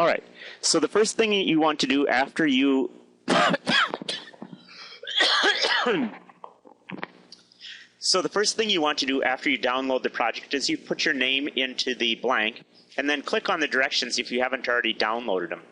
All right, so the first thing you want to do after you download the project is you put your name into the blank and then click on the directions if you haven't already downloaded them.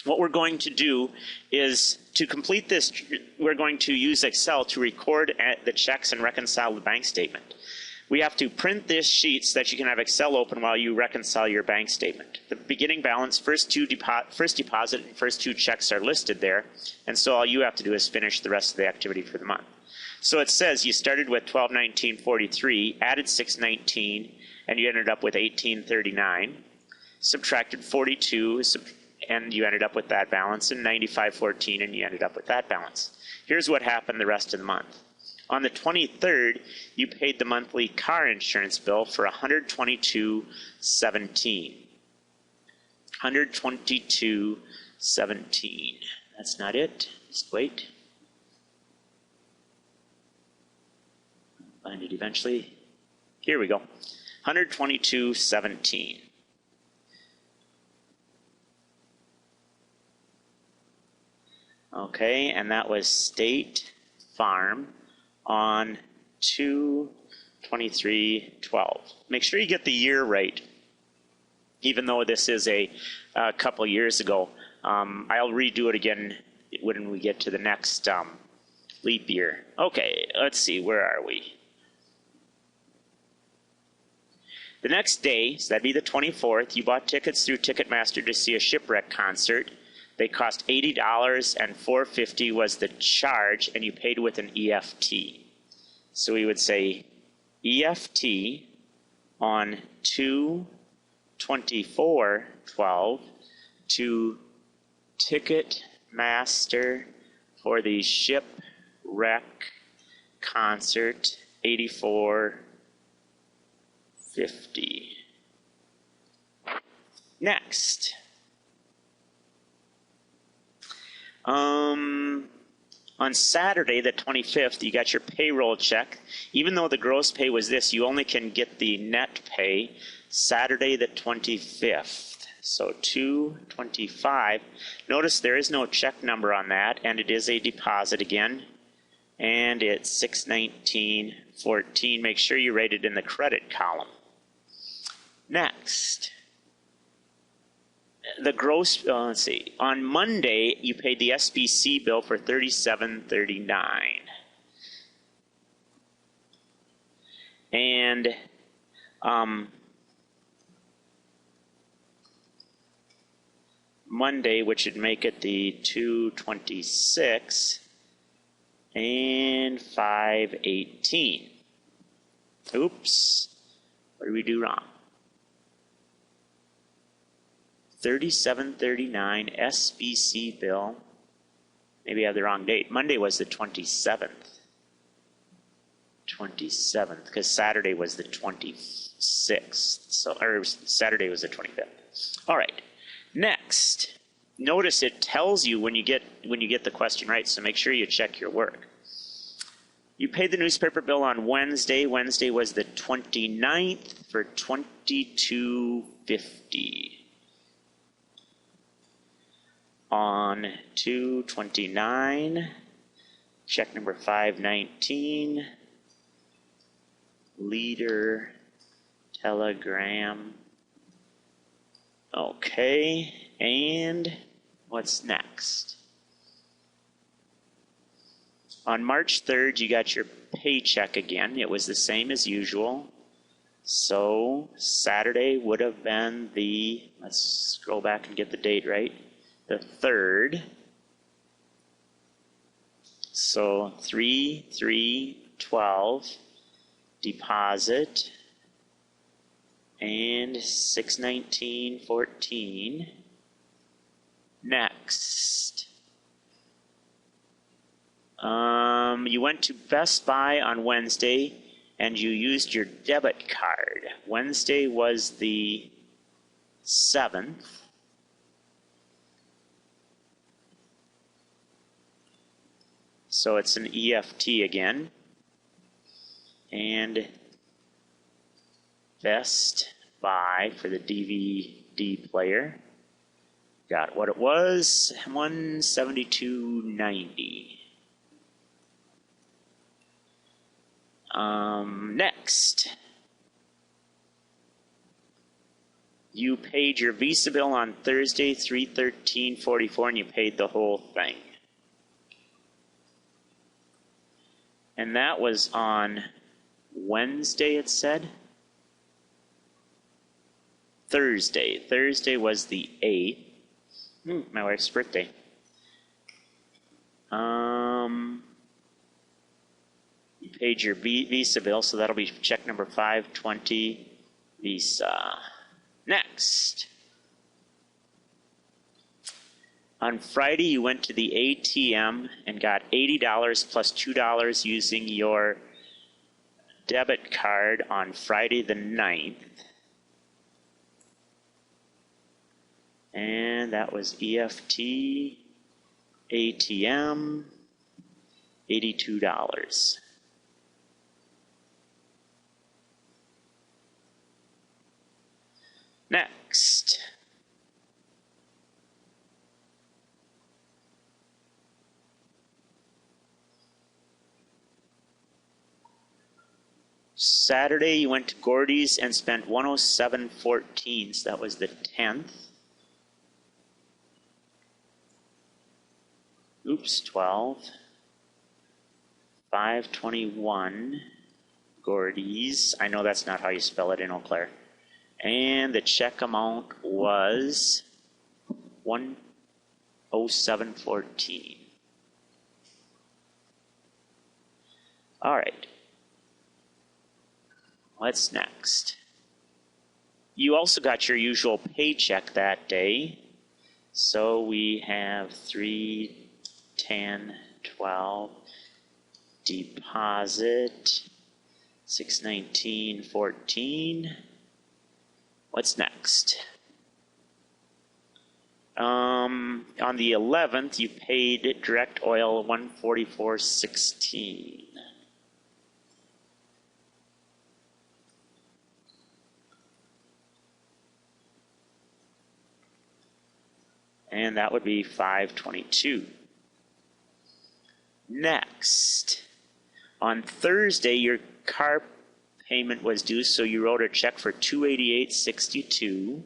What we're going to do is to complete this, we're going to use Excel to record the checks and reconcile the bank statement. We have to print this sheet so that you can have Excel open while you reconcile your bank statement. The beginning balance, first deposit, and first two checks are listed there, and so all you have to do is finish the rest of the activity for the month. So it says you started with $1219.43, added $619, and you ended up with $1839. Subtracted 42, and you ended up with that balance, and $95.14, and you ended up with that balance. Here's what happened the rest of the month. On the 23rd, you paid the monthly car insurance bill for $122.17. $122.17. That's not it. Just wait. Find it eventually. Here we go. $122.17. Okay, and that was State Farm on 2/23/12. Make sure you get the year right, even though this is a couple years ago. I'll redo it again when we get to the next leap year. Okay, let's see, where are we? The next day, so that'd be the 24th, you bought tickets through Ticketmaster to see a shipwreck concert. They cost $80 and $450 was the charge, and you paid with an EFT. So we would say EFT on 2/24/12 to Ticketmaster for the shipwreck concert, $84.50. Next. On Saturday, the 25th, you got your payroll check. Even though the gross pay was this, you only can get the net pay Saturday, the 25th. So 2/25. Notice there is no check number on that, and it is a deposit again. And it's $619.14. Make sure you write it in the credit column. Next. The gross, let's see, on Monday, you paid the SBC bill for $37.39. And Monday, which would make it the 2/26 and 5/18. Oops, what did we do wrong? $37.39 SBC bill. Maybe I have the wrong date. Monday was the 27th. 27th, because Saturday was the 26th. So, or Saturday was the 25th. All right. Next, notice it tells you when you get the question right. So make sure you check your work. You paid the newspaper bill on Wednesday. Wednesday was the 29th for $22.50. On 2/29, check number 519, Leader Telegram. Okay, and what's next? On March 3rd, you got your paycheck again. It was the same as usual. So Saturday would have been the, let's scroll back and get the date right, the 3rd. So 3/3/12 deposit and 619.14. Next, you went to Best Buy on Wednesday and you used your debit card. Wednesday was the 7th. So it's an EFT again. And Best Buy for the DVD player. got what it was, 172.90. Next, you paid your Visa bill on Thursday, 3/13/44, and you paid the whole thing. And that was on Wednesday, it said. Thursday. Thursday was the 8th. My wife's birthday. You paid your Visa bill, so that'll be check number 520, Visa. Next. On Friday, you went to the ATM and got $80 plus $2 using your debit card on Friday the 9th. And that was EFT, ATM, $82. Next. Saturday, you went to Gordy's and spent $107.14, so that was the 10th. Oops, 12. 521, Gordy's. I know that's not how you spell it in Eau Claire. And the check amount was $107.14. All right. What's next? You also got your usual paycheck that day. So we have 3, 10, 12, deposit, 619, 14. What's next? On the 11th, you paid direct oil 144.16. And that would be 522. Next, on Thursday, your car payment was due, so you wrote a check for $288.62.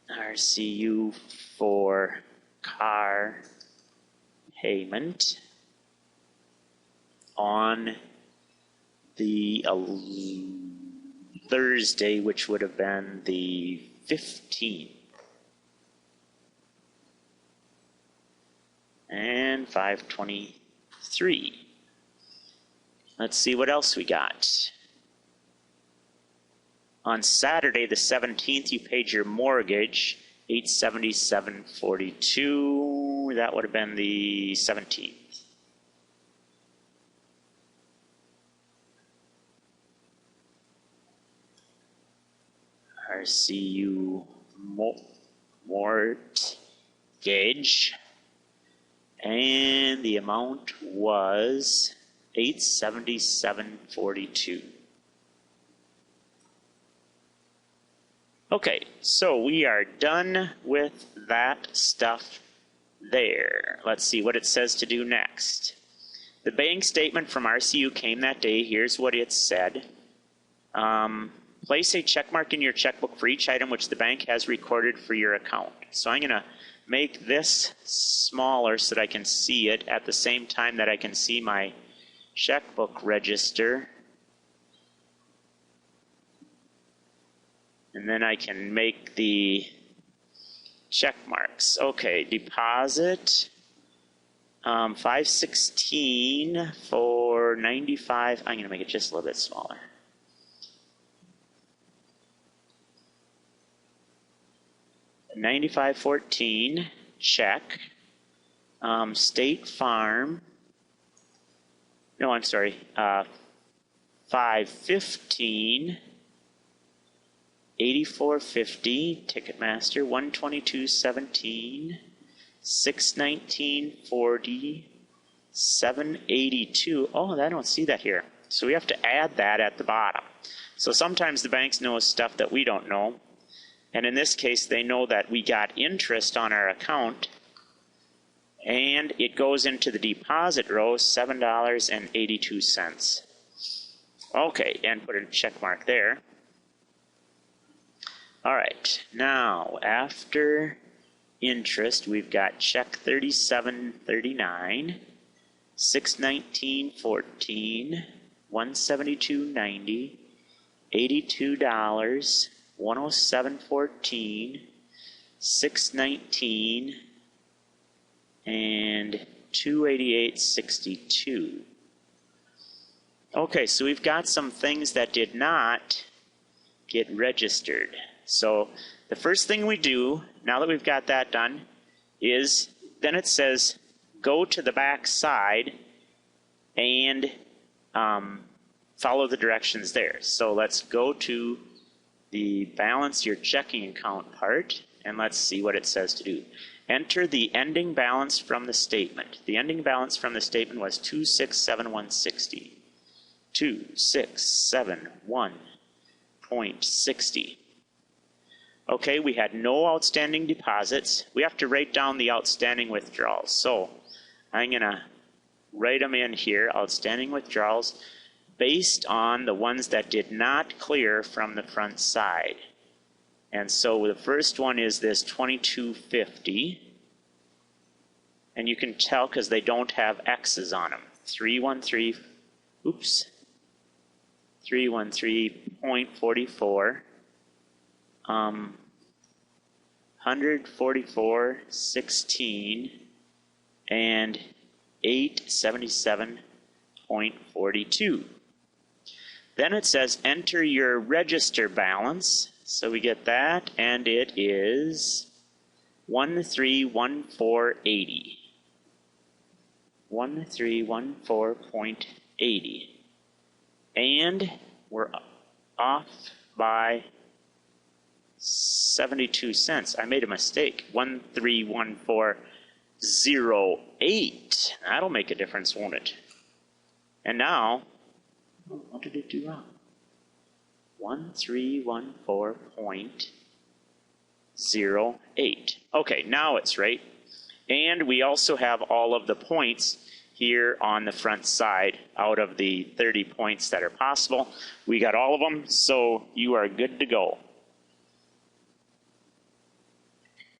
RCU for car payment on the Thursday, which would have been the 15th. And 523. Let's see what else we got. On Saturday, the 17th, you paid your mortgage, $877.42. That would have been the 17th. RCU mortgage, and the amount was $877.42. Okay, so we are done with that stuff there. Let's see what it says to do next. The bank statement from RCU came that day. Here's what it said. Place a check mark in your checkbook for each item which the bank has recorded for your account. So I'm going to make this smaller so that I can see it at the same time that I can see my checkbook register. And then I can make the check marks. Okay, deposit, 516 for 95. I'm going to make it just a little bit smaller. $95.14 check. State Farm. No, I'm sorry. 515. 84.50. Ticketmaster. 122.17. 619.40. 782. Oh, I don't see that here. So we have to add that at the bottom. So sometimes the banks know stuff that we don't know. And in this case, they know that we got interest on our account, and it goes into the deposit row, $7.82. Okay, and put a check mark there. All right, now after interest, we've got check 3739, 619.14, 172.90, $82, 107.14, 619, and 288.62. Okay, so we've got some things that did not get registered. So the first thing we do, now that we've got that done, is then it says go to the back side and follow the directions there. So let's go to the balance your checking account part, and let's see what it says to do. Enter the ending balance from the statement. The ending balance from the statement was 267.160. 267.1.60. Okay, we had no outstanding deposits. We have to write down the outstanding withdrawals. So I'm going to write them in here, outstanding withdrawals, based on the ones that did not clear from the front side. And so the first one is this 2250. And you can tell because they don't have X's on them. 313.44. 144.16 and 877.42. Then it says enter your register balance. So we get that, and it is 1314.80. 1314.80. And we're off by 72 cents. I made a mistake. 1314.08. That'll make a difference, won't it? And now, what did it do wrong? 1314.08. Okay, now it's right. And we also have all of the points here on the front side. Out of the 30 points that are possible, we got all of them, so you are good to go.